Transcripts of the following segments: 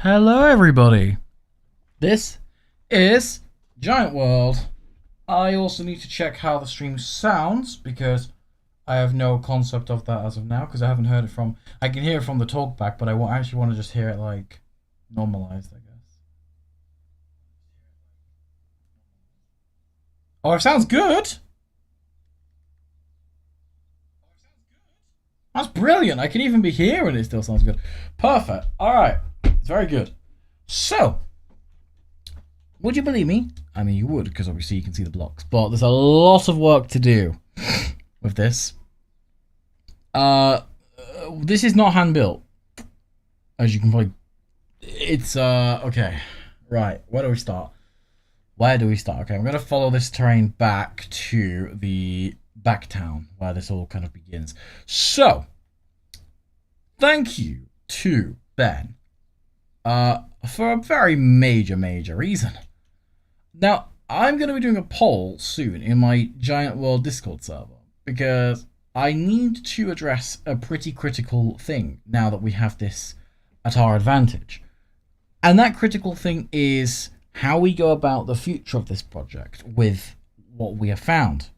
Hello, everybody. This is Giant World. I also need to check how the stream sounds because I have no concept of that as of now because I haven't heard it from. I can hear it from the talkback, but actually want to just hear it like normalized, I guess. Oh, it sounds good. That's brilliant. I can even be here and it still sounds good. Perfect. All right. It's very good. So, would you believe me? I mean, you would, because obviously you can see the blocks. But there's a lot of work to do with this. This is not hand built, as you can probably. It's okay. Right. Where do we start? Okay, I'm gonna follow this terrain back to the back town where this all kind of begins. So, thank you to Ben, for a very major reason. Now, I'm going to be doing a poll soon in my Giant World Discord server because I need to address a pretty critical thing now that we have this at our advantage. And that critical thing is how we go about the future of this project with what we have found.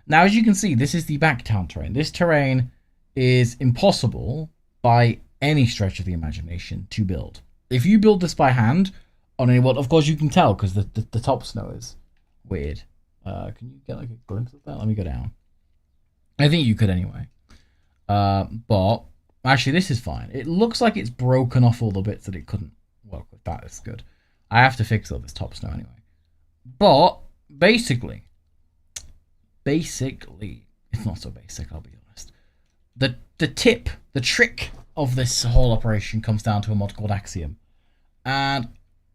Now, as you can see, this is the backtown terrain. This terrain is impossible by any stretch of the imagination to build. If you build this by hand, on any of course you can tell because the top snow is weird. Can you get like a glimpse of that? Let me go down. I think you could anyway. But actually this is fine. It looks like it's broken off all the bits that it couldn't work with. That is good. I have to fix all this top snow anyway. But basically, it's not so basic, I'll be honest. The trick of this whole operation comes down to a mod called Axiom. And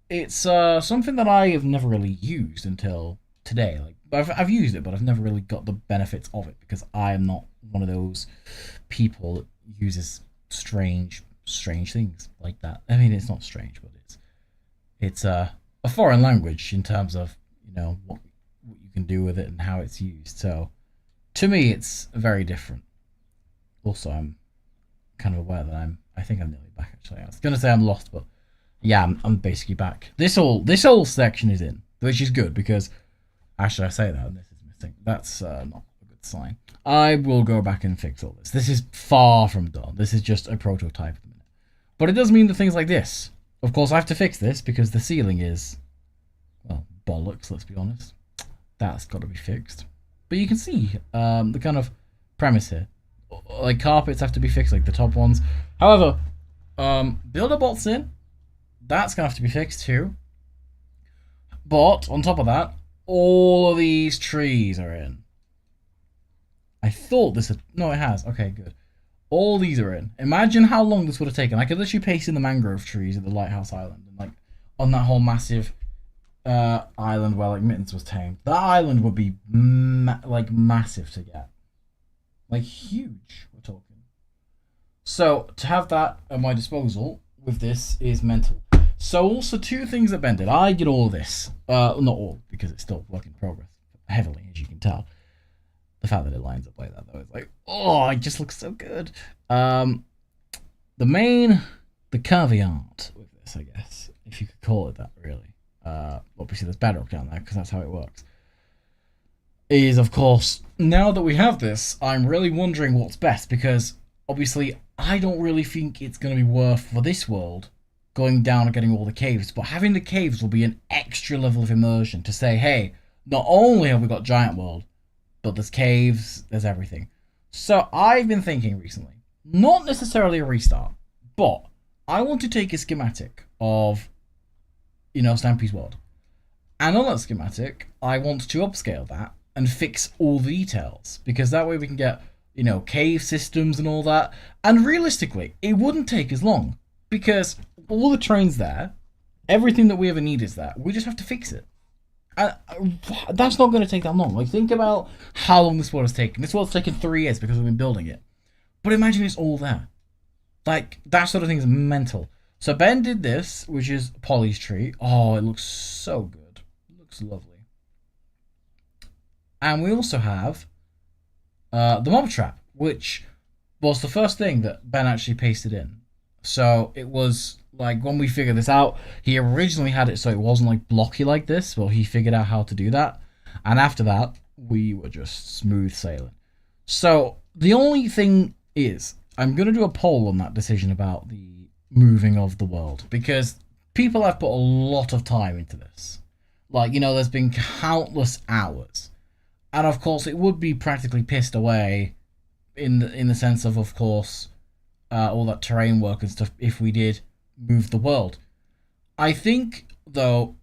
it's something that I have never really used until today. Like I've used it, but I've never really got the benefits of it because I am not one of those people that uses strange things like that. I mean, it's not strange, but it's a foreign language in terms of what you can do with it and how it's used. So to me, it's very different. Also, I'm kind of aware that I think I'm nearly back. Actually, I was gonna say I'm lost, but yeah, I'm basically back. This whole section is in, which is good because actually I say that and this is missing. That's not a good sign. I will go back and fix all this. This is far from done. This is just a prototype at the minute. But it does mean that things like this. Of course, I have to fix this because the ceiling is, well, bollocks, let's be honest. That's got to be fixed. But you can see the kind of premise here. Like, carpets have to be fixed, like the top ones. However, builder bolts in. That's going to have to be fixed too. But, on top of that, all of these trees are in. I thought this had... No, it has. Okay, good. All these are in. Imagine how long this would have taken. I could literally paste in the mangrove trees at the Lighthouse Island. And, like, on that whole massive island where, like, Mittens was tamed. That island would be, massive to get. Like, huge, we're talking. So, to have that at my disposal with this is mental. So, also, two things that Ben did. I did all this. Not all, because it's still work in progress. Heavily, as you can tell. The fact that it lines up like that, though, is like, oh, it just looks so good. The caveat with this, I guess, if you could call it that, really. Obviously, there's bedrock down there, because that's how it works. Is, of course, now that we have this, I'm really wondering what's best, because, obviously, I don't really think it's going to be worth, for this world, going down and getting all the caves, but having the caves will be an extra level of immersion to say, hey, not only have we got Giant World, but there's caves, there's everything. So I've been thinking recently, not necessarily a restart, but I want to take a schematic of, Stampy's World. And on that schematic, I want to upscale that and fix all the details. Because that way we can get, cave systems and all that. And realistically, it wouldn't take as long. Because all the terrain's there, everything that we ever need is there. We just have to fix it. That's not going to take that long. Like, think about how long this world has taken. This world's taken 3 years because we've been building it. But imagine it's all there. Like, that sort of thing is mental. So Ben did this, which is Polly's tree. Oh, it looks so good. It looks lovely. And we also have the mob trap, which was the first thing that Ben actually pasted in. So it was like when we figured this out, he originally had it so it wasn't like blocky like this. Well, he figured out how to do that, and after that, we were just smooth sailing. So the only thing is, I'm gonna do a poll on that decision about the moving of the world because people have put a lot of time into this. Like there's been countless hours, and of course, it would be practically pissed away in the sense of course, all that terrain work and stuff if we did move the world. I think though,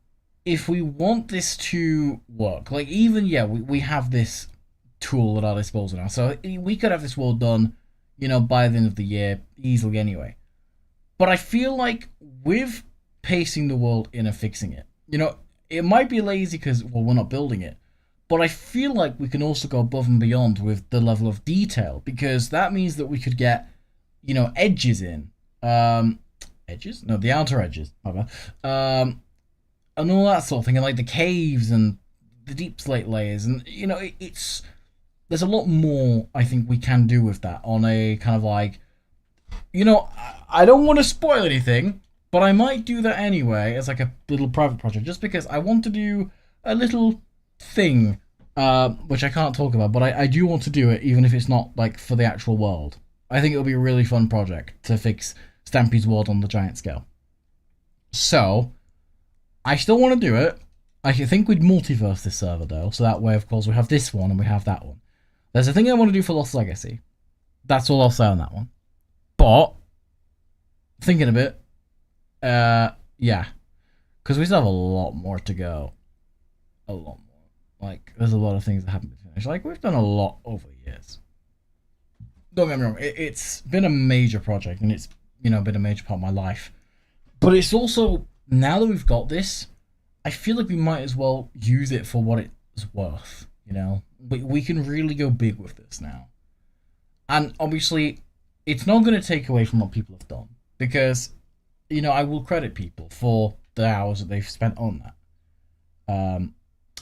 if we want this to work, like even yeah, we have this tool at our disposal now, so we could have this world done, by the end of the year easily anyway. But I feel like with pacing the world in and fixing it, it might be lazy because well we're not building it, but I feel like we can also go above and beyond with the level of detail because that means that we could get edges in. Edges? No, the outer edges. My bad. And all that sort of thing, and like the caves and the deep slate layers, and it's there's a lot more I think we can do with that on a kind of like, I don't want to spoil anything, but I might do that anyway as like a little private project, just because I want to do a little thing, which I can't talk about, but I do want to do it, even if it's not like for the actual world. I think it'll be a really fun project to fix Stampede's world on the giant scale. So, I still want to do it. I think we'd multiverse this server though, so that way, of course, we have this one and we have that one. There's a thing I want to do for Lost Legacy. That's all I'll say on that one. But, thinking a bit, yeah. Because we still have a lot more to go. A lot more. Like, there's a lot of things that haven't been finished. Like, we've done a lot over the years. Don't get me wrong, it's been a major project and it's, been a major part of my life. But it's also, now that we've got this, I feel like we might as well use it for what it's worth, We can really go big with this now. And obviously, it's not going to take away from what people have done. Because, I will credit people for the hours that they've spent on that.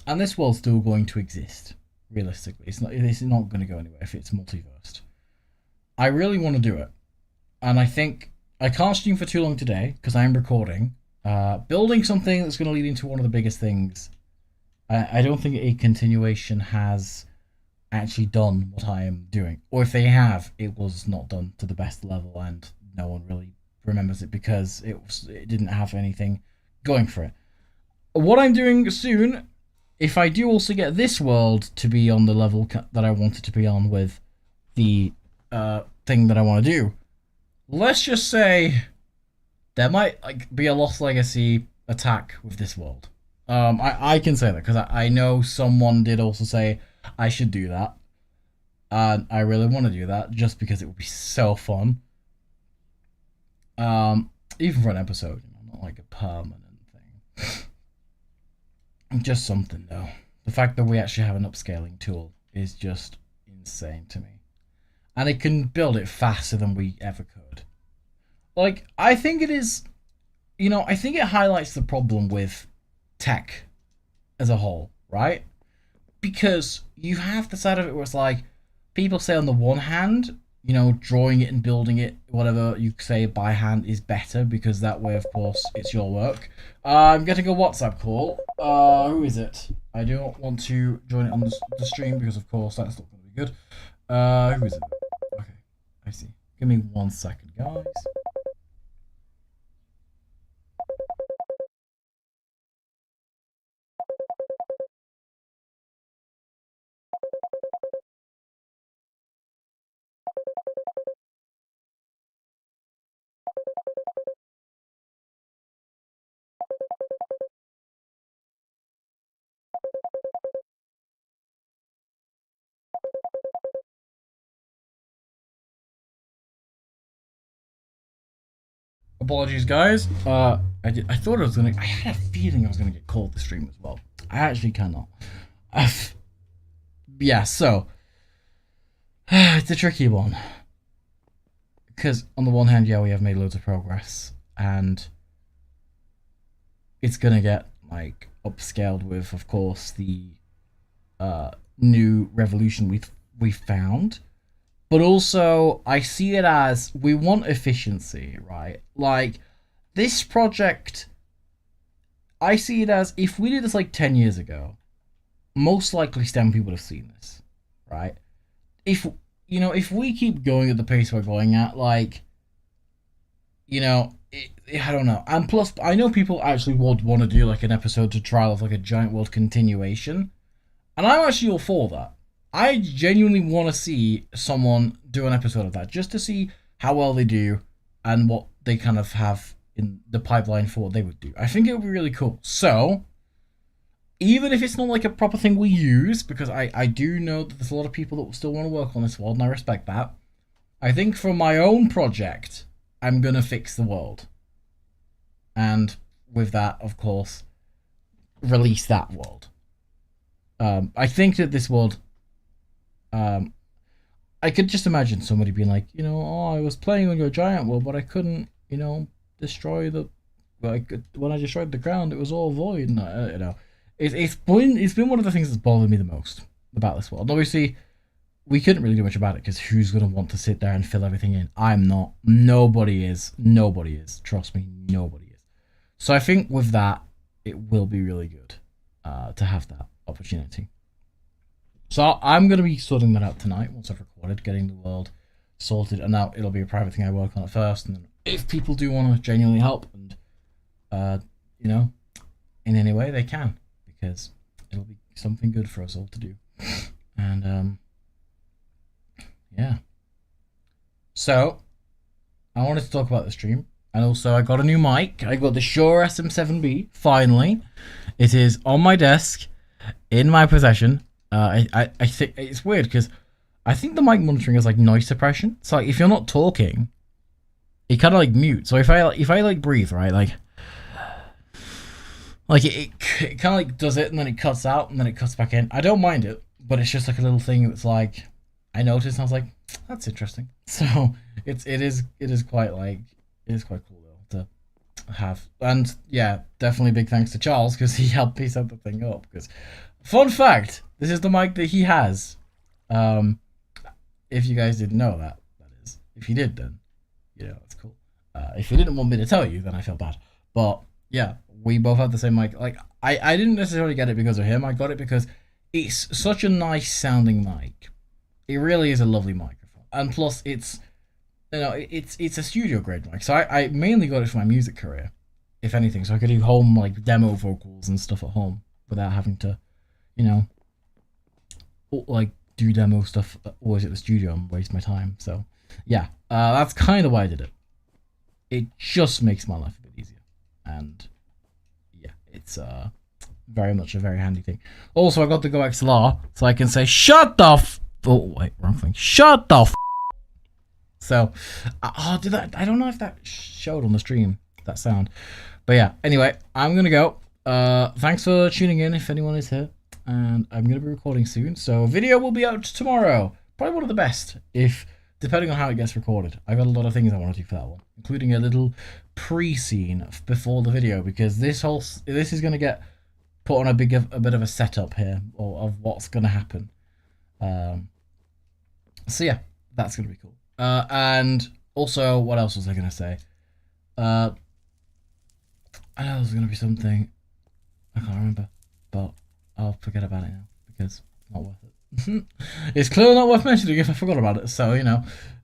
And this world's still going to exist, realistically. It's not going to go anywhere if it's multiversed. I really want to do it. And I think I can't stream for too long today because I am recording. Building something that's going to lead into one of the biggest things. I don't think a continuation has actually done what I am doing. Or if they have, it was not done to the best level and no one really remembers it because it didn't have anything going for it. What I'm doing soon, if I do also get this world to be on the level that I want it to be on with the thing that I want to do, let's just say there might be a Lost Legacy attack with this world. I can say that because I know someone did also say I should do that, and I really want to do that just because it would be so fun. Even for an episode, not like a permanent thing. Just something though. The fact that we actually have an upscaling tool is just insane to me, and it can build it faster than we ever could. Like, I think it is, I think it highlights the problem with tech as a whole, right? Because you have the side of it where it's like, people say on the one hand, drawing it and building it, whatever you say by hand is better because that way, of course, it's your work. I'm getting a WhatsApp call. Who is it? I don't want to join it on the stream because, of course, that's not going to be good. Who is it? Okay, I see. Give me 1 second, guys. Apologies, guys. I thought I had a feeling I was gonna get called the stream as well. I actually cannot. Yeah, so it's a tricky one because on the one hand, yeah, we have made loads of progress, and it's gonna get upscaled with, of course, the new revolution we found. but also I see it as we want efficiency, right? Like this project, I see it as if we did this like 10 years ago, most likely STEM people would have seen this, right? If if we keep going at the pace we're going at, like, I don't know. And plus, I know people actually would want to do like an episode to trial of like a Giant World continuation, and I'm actually all for that. I genuinely want to see someone do an episode of that just to see how well they do and what they kind of have in the pipeline for what they would do. I think it would be really cool. So, even if it's not like a proper thing we use, because I do know that there's a lot of people that still want to work on this world, and I respect that. I think for my own project, I'm going to fix the world. And with that, of course, release that world. I think that this world, I could just imagine somebody being like, oh, I was playing on your giant world, but I couldn't, destroy the, like, when I destroyed the ground, it was all void. And it's been one of the things that's bothered me the most about this world. And obviously, we couldn't really do much about it because who's going to want to sit there and fill everything in? I'm not. Nobody is. Nobody is. Trust me, nobody is. So I think with that, it will be really good to have that opportunity. So I'm going to be sorting that out tonight once I've recorded, getting the world sorted. And now it'll be a private thing I work on at first. And then if people do want to genuinely help and, in any way they can, because it'll be something good for us all to do. And, yeah. So, I wanted to talk about the stream. And also, I got a new mic. I got the Shure SM7B, finally. It is on my desk, in my possession. I think it's weird because I think the mic monitoring is like noise suppression. So like if you're not talking, it kind of like mutes. So if I like breathe, right, like it kind of like does it and then it cuts out and then it cuts back in. I don't mind it, but it's just like a little thing that's like I noticed and I was like, that's interesting. So it is quite cool though to have. And yeah, definitely big thanks to Charles because he helped piece out the thing up. Because fun fact, this is the mic that he has. If you guys didn't know that is. If you did, then it's cool. If you didn't want me to tell you, then I feel bad. But yeah, we both have the same mic. Like I didn't necessarily get it because of him. I got it because it's such a nice sounding mic. It really is a lovely microphone, and plus it's it's a studio grade mic. So I mainly got it for my music career, if anything, so I could do home like demo vocals and stuff at home without having to, like do demo stuff always at the studio and waste my time. So yeah, that's kind of why I did it. It just makes my life a bit easier, and yeah, it's very much a very handy thing. Also, I got the Go XLR, so I can say shut the oh wait, wrong thing. Shut the So, did that? I don't know if that showed on the stream, that sound. But yeah, anyway, I'm going to go. Thanks for tuning in if anyone is here. And I'm going to be recording soon. So, video will be out tomorrow. Probably one of the best, depending on how it gets recorded. I got a lot of things I want to do for that one, including a little pre-scene before the video, because this is going to get put on a bit of a setup here of what's going to happen. So yeah, that's going to be cool. And also, what else was I going to say? I know there was going to be something. I can't remember. But I'll forget about it now because it's not worth it. It's clearly not worth mentioning if I forgot about it. So,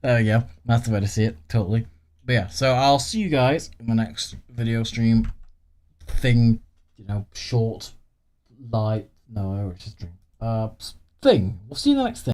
there we go. That's the way to see it. Totally. But yeah, so I'll see you guys in my next video stream thing. Short, light. No, I already just stream. Thing. We'll see you in the next thing.